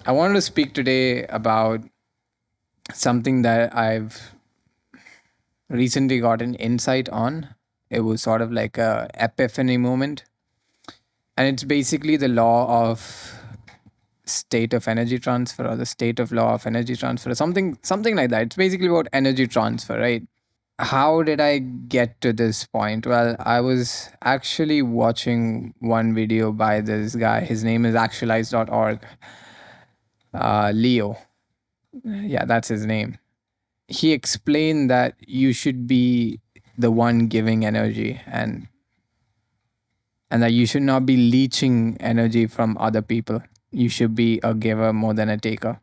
I wanted to speak today about something that I've recently got an insight on. It was sort of like a epiphany moment, and it's basically the law of state of energy transfer or the state of law of energy transfer or something like that. It's basically about energy transfer, right? How did I get to this point? Well, I was actually watching one video by this guy. His name is actualize.org. Leo. Yeah, that's his name. He explained that you should be the one giving energy, and that you should not be leeching energy from other people. You should be a giver more than a taker.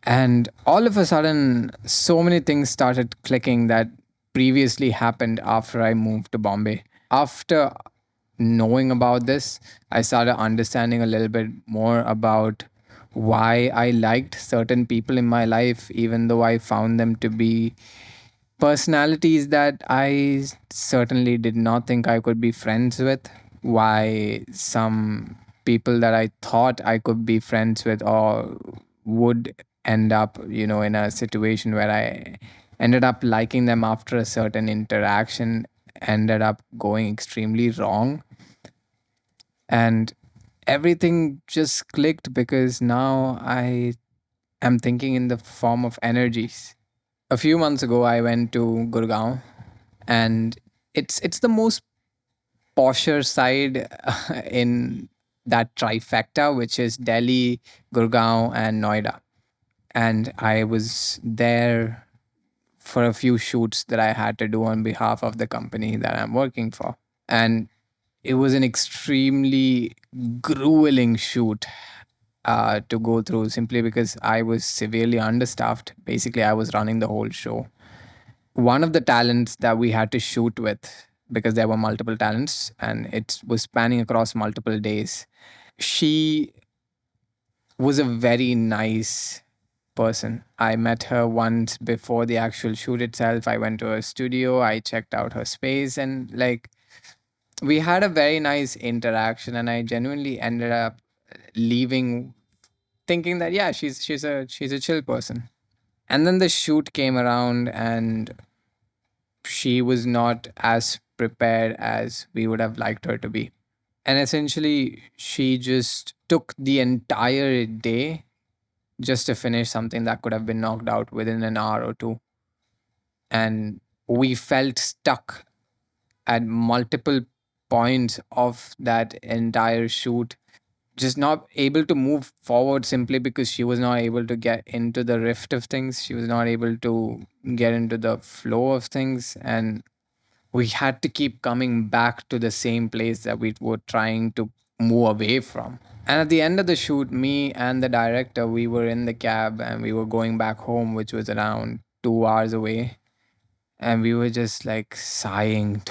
And all of a sudden, so many things started clicking that previously happened after I moved to Bombay. After knowing about this, I started understanding a little bit more about why I liked certain people in my life, even though I found them to be personalities that I certainly did not think I could be friends with. Why some people that I thought I could be friends with or would end up, in a situation where I ended up liking them after a certain interaction ended up going extremely wrong. And everything just clicked because now I am thinking in the form of energies. A few months ago, I went to Gurgaon, and it's the most posher side in that trifecta, which is Delhi, Gurgaon, and Noida. And I was there for a few shoots that I had to do on behalf of the company that I'm working for. And it was an extremely grueling shoot to go through simply because I was severely understaffed. Basically, I was running the whole show. One of the talents that we had to shoot with, because there were multiple talents and it was spanning across multiple days, she was a very nice person. I met her once before the actual shoot itself. I went to her studio, I checked out her space, and like we had a very nice interaction. And I genuinely ended up leaving thinking that yeah, she's a chill person. And then the shoot came around, and she was not as prepared as we would have liked her to be. And essentially, she just took the entire day just to finish something that could have been knocked out within an hour or two. And we felt stuck at multiple points of that entire shoot, just not able to move forward simply because she was not able to get into the rift of things. She was not able to get into the flow of things. And we had to keep coming back to the same place that we were trying to move away from. And at the end of the shoot, me and the director, we were in the cab and we were going back home, which was around 2 hours away. And we were just like sighing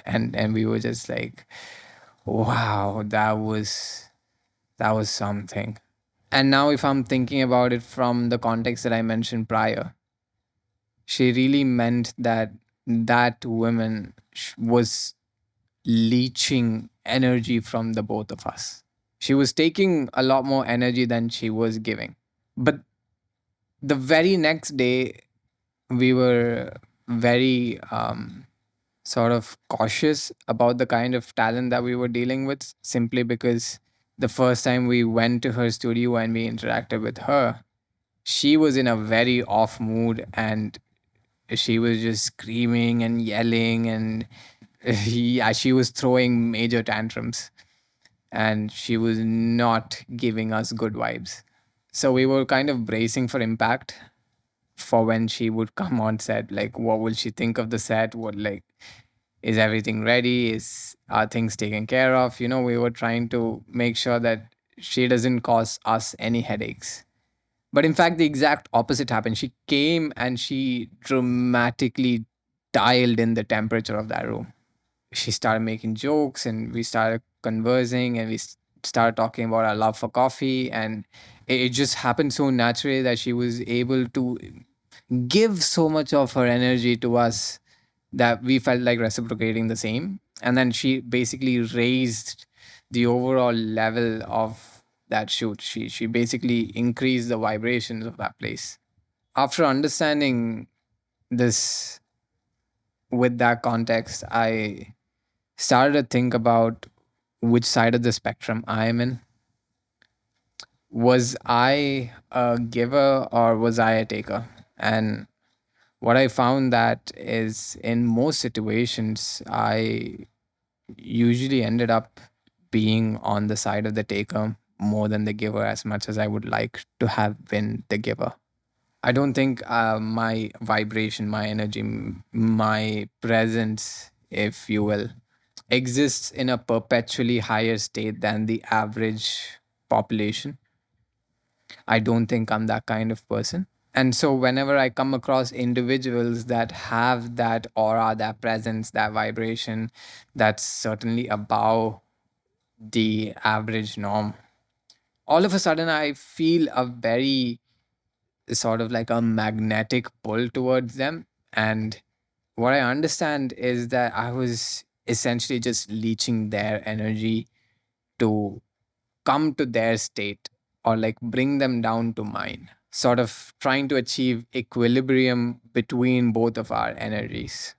and we were just like, wow, that was something. And now if I'm thinking about it from the context that I mentioned prior, she really meant that that woman was leeching energy from the both of us. She was taking a lot more energy than she was giving. But the very next day, we were very sort of cautious about the kind of talent that we were dealing with, simply because the first time we went to her studio and we interacted with her, she was in a very off mood, and she was just screaming and yelling, and yeah, she was throwing major tantrums, and she was not giving us good vibes. So we were kind of bracing for impact for when she would come on set. Like, what will she think of the set? What, like, is everything ready? Are things taken care of? We were trying to make sure that she doesn't cause us any headaches. But in fact, the exact opposite happened. She came and she dramatically dialed in the temperature of that room. She started making jokes, and we started conversing, and started talking about our love for coffee. And it just happened so naturally that she was able to give so much of her energy to us that we felt like reciprocating the same. And then she basically raised the overall level of that shoot. She basically increased the vibrations of that place. After understanding this with that context, I started to think about which side of the spectrum I am in. Was I a giver or was I a taker? And what I found that is in most situations, I usually ended up being on the side of the taker more than the giver, as much as I would like to have been the giver. I don't think my vibration, my energy, my presence, if you will, exists in a perpetually higher state than the average population. I don't think I'm that kind of person. And so, whenever I come across individuals that have that aura, that presence, that vibration, that's certainly above the average norm, all of a sudden I feel a very sort of like a magnetic pull towards them. And what I understand is that I was essentially just leeching their energy to come to their state or like bring them down to mine, sort of trying to achieve equilibrium between both of our energies.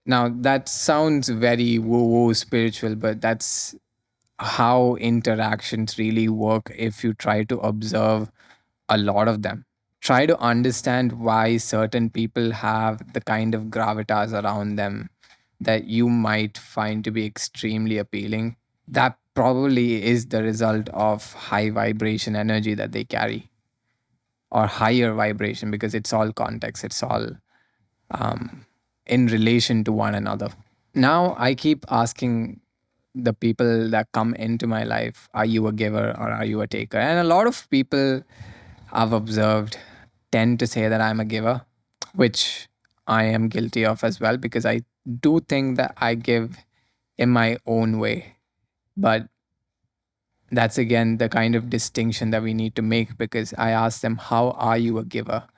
Now, that sounds very woo woo spiritual, but that's how interactions really work if you try to observe a lot of them. Try to understand why certain people have the kind of gravitas around them that you might find to be extremely appealing. That probably is the result of high vibration energy that they carry, or higher vibration, because it's all context, it's all in relation to one another. Now I keep asking the people that come into my life, are you a giver or are you a taker? And a lot of people I've observed tend to say that I'm a giver, which I am guilty of as well, because I do think that I give in my own way. But that's again the kind of distinction that we need to make, because I ask them, how are you a giver?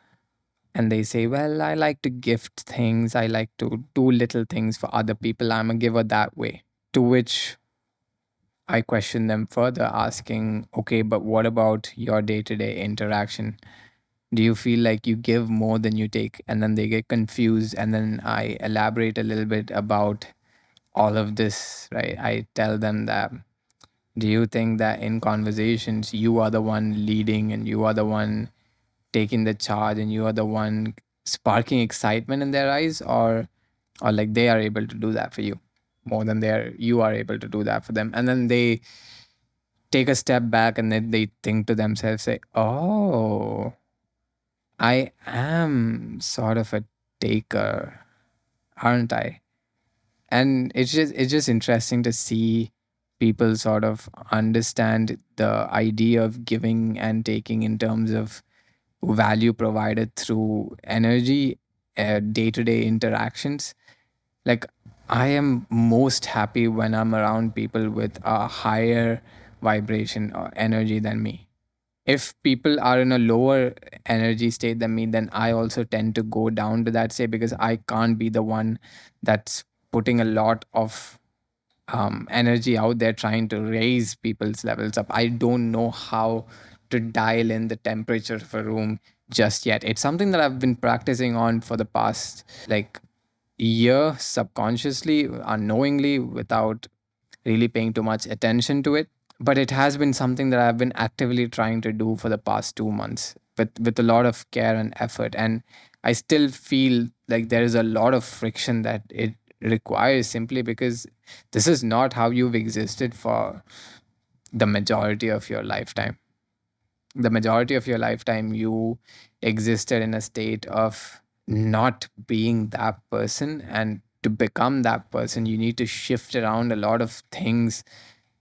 And they say, well, I like to gift things, I like to do little things for other people, I'm a giver that way. To which I question them further, asking, okay, but what about your day to day interaction? Do you feel like you give more than you take? And then they get confused. And then I elaborate a little bit about all of this, right? I tell them that, do you think that in conversations, you are the one leading and you are the one taking the charge and you are the one sparking excitement in their eyes? Or like they are able to do that for you more than you are able to do that for them? And then they take a step back and then they think to themselves, say, oh, I am sort of a taker, aren't I? And it's just interesting to see people sort of understand the idea of giving and taking in terms of value provided through energy, day-to-day interactions. Like, I am most happy when I'm around people with a higher vibration or energy than me. If people are in a lower energy state than me, then I also tend to go down to that state, because I can't be the one that's putting a lot of energy out there trying to raise people's levels up. I don't know how to dial in the temperature of a room just yet. It's something that I've been practicing on for the past like year, subconsciously, unknowingly, without really paying too much attention to it. But it has been something that I've been actively trying to do for the past 2 months with a lot of care and effort. And I still feel like there is a lot of friction that it requires, simply because this is not how you've existed for the majority of your lifetime. The majority of your lifetime, you existed in a state of not being that person. And to become that person, you need to shift around a lot of things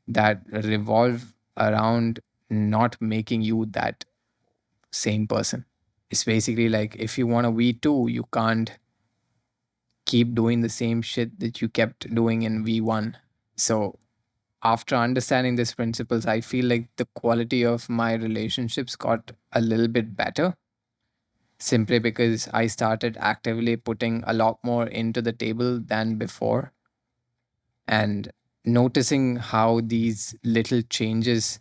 that revolve around not making you that same person. It's basically like, if you want a V2, you can't keep doing the same shit that you kept doing in V1. So, after understanding these principles, I feel like the quality of my relationships got a little bit better, simply because I started actively putting a lot more into the table than before, and noticing how these little changes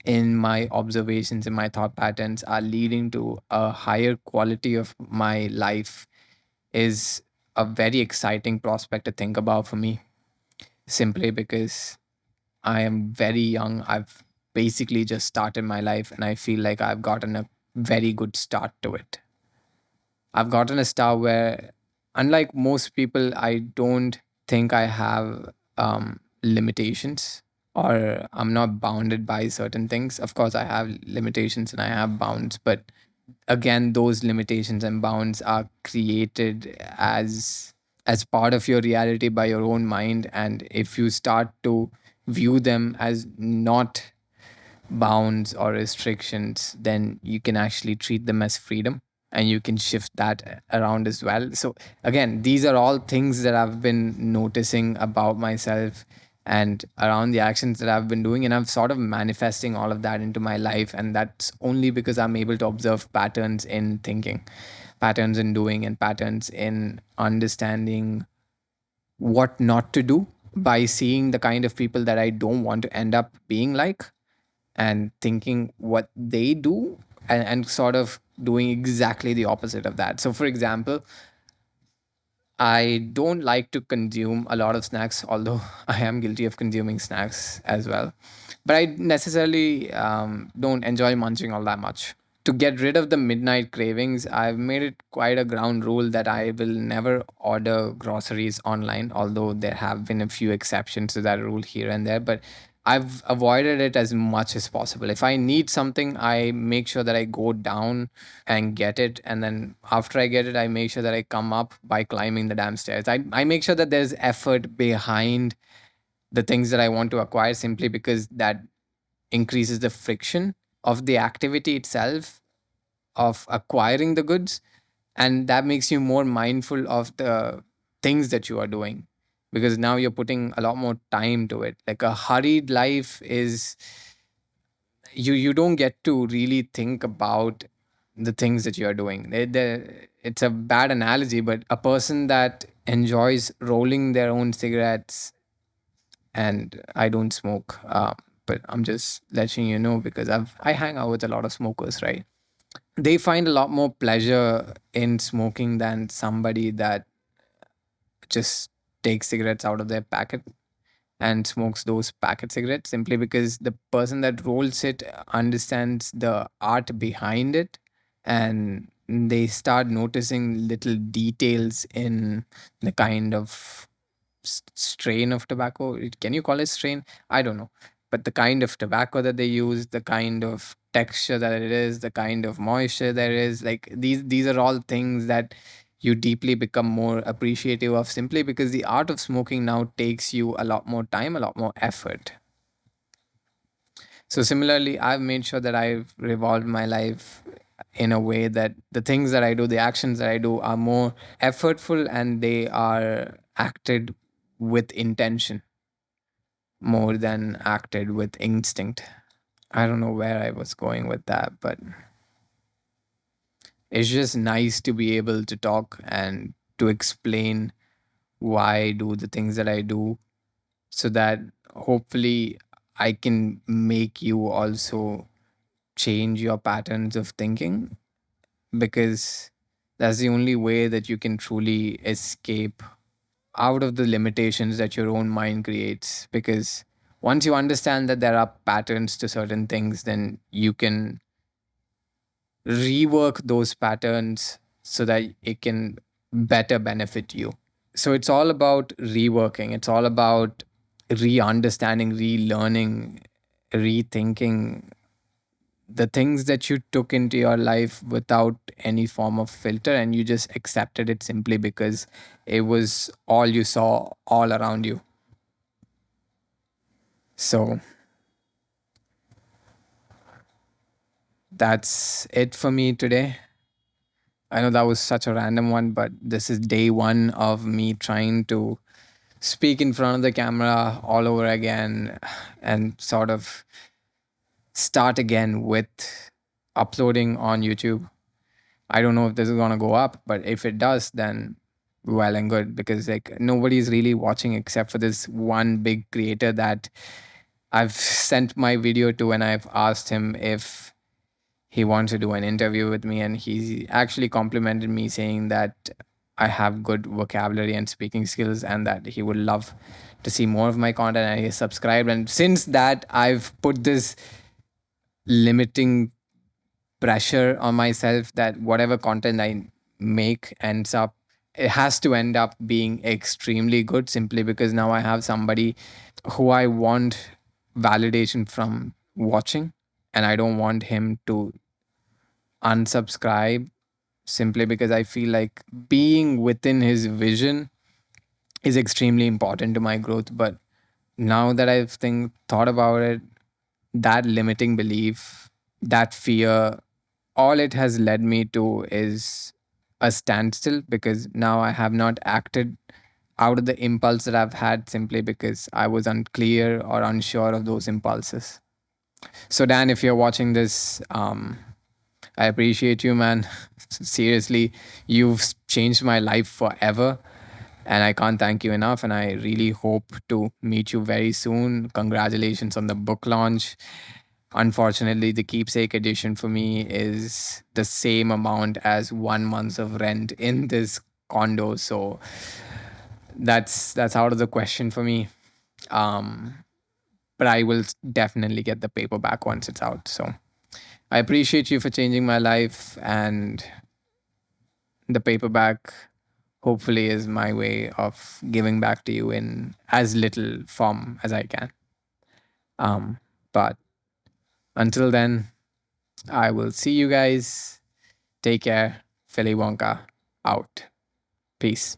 in my observations, in my thought patterns, are leading to a higher quality of my life is a very exciting prospect to think about for me, simply because I am very young. I've basically just started my life, and I feel like I've gotten a very good start to it. I've gotten a start where, unlike most people, I don't think I have limitations, or I'm not bounded by certain things. Of course, I have limitations and I have bounds, but again, those limitations and bounds are created as part of your reality by your own mind. And if you start to view them as not bounds or restrictions, then you can actually treat them as freedom, and you can shift that around as well. So, again, these are all things that I've been noticing about myself and around the actions that I've been doing. And I'm sort of manifesting all of that into my life. And that's only because I'm able to observe patterns in thinking, patterns in doing, and patterns in understanding what not to do by seeing the kind of people that I don't want to end up being like, and thinking what they do, and sort of doing exactly the opposite of that. So, for example, I don't like to consume a lot of snacks, although I am guilty of consuming snacks as well. But I necessarily don't enjoy munching all that much. To get rid of the midnight cravings, I've made it quite a ground rule that I will never order groceries online, although there have been a few exceptions to that rule here and there. But I've avoided it as much as possible. If I need something, I make sure that I go down and get it. And then after I get it, I make sure that I come up by climbing the damn stairs. I make sure that there's effort behind the things that I want to acquire, simply because that increases the friction of the activity itself of acquiring the goods, and that makes you more mindful of the things that you are doing, because now you're putting a lot more time to it. Like, a hurried life is, you don't get to really think about the things that you are doing. It's a bad analogy, but a person that enjoys rolling their own cigarettes, and I don't smoke, but I'm just letting you know because I hang out with a lot of smokers, right? They find a lot more pleasure in smoking than somebody that just takes cigarettes out of their packet and smokes those packet cigarettes, simply because the person that rolls it understands the art behind it, and they start noticing little details in the kind of strain of tobacco. Can you call it strain? I don't know. But the kind of tobacco that they use, the kind of texture that it is, the kind of moisture there is, like, these are all things that you deeply become more appreciative of, simply because the art of smoking now takes you a lot more time, a lot more effort. So similarly, I've made sure that I've revolved my life in a way that the things that I do, the actions that I do, are more effortful, and they are acted with intention more than acted with instinct. I don't know where I was going with that, but it's just nice to be able to talk and to explain why I do the things that I do, so that hopefully I can make you also change your patterns of thinking, because that's the only way that you can truly escape out of the limitations that your own mind creates. Because once you understand that there are patterns to certain things, then you can rework those patterns so that it can better benefit you. So it's all about reworking, it's all about re-understanding, relearning, rethinking the things that you took into your life without any form of filter, and you just accepted it simply because it was all you saw all around you. So that's it for me today. I know that was such a random one, but this is day one of me trying to speak in front of the camera all over again, and sort of start again with uploading on YouTube. I don't know if this is gonna go up, but if it does, then well and good, because like nobody's really watching except for this one big creator that I've sent my video to and I've asked him if he wants to do an interview with me, and he actually complimented me saying that I have good vocabulary and speaking skills and that he would love to see more of my content, and he subscribed. And since that, I've put this limiting pressure on myself that whatever content I make ends up, it has to end up being extremely good, simply because now I have somebody who I want validation from watching, and I don't want him to unsubscribe simply because I feel like being within his vision is extremely important to my growth. But now that I've thought about it, that limiting belief, that fear, all it has led me to is a standstill, because now I have not acted out of the impulse that I've had simply because I was unclear or unsure of those impulses. So, Dan, if you're watching this, I appreciate you, man. Seriously, you've changed my life forever. And I can't thank you enough. And I really hope to meet you very soon. Congratulations on the book launch. Unfortunately, the keepsake edition for me is the same amount as 1 month of rent in this condo. So that's out of the question for me. Um, but I will definitely get the paperback once it's out. So I appreciate you for changing my life, and the paperback hopefully is my way of giving back to you in as little form as I can. But until then, I will see you guys. Take care. Philly Wonka out. Peace.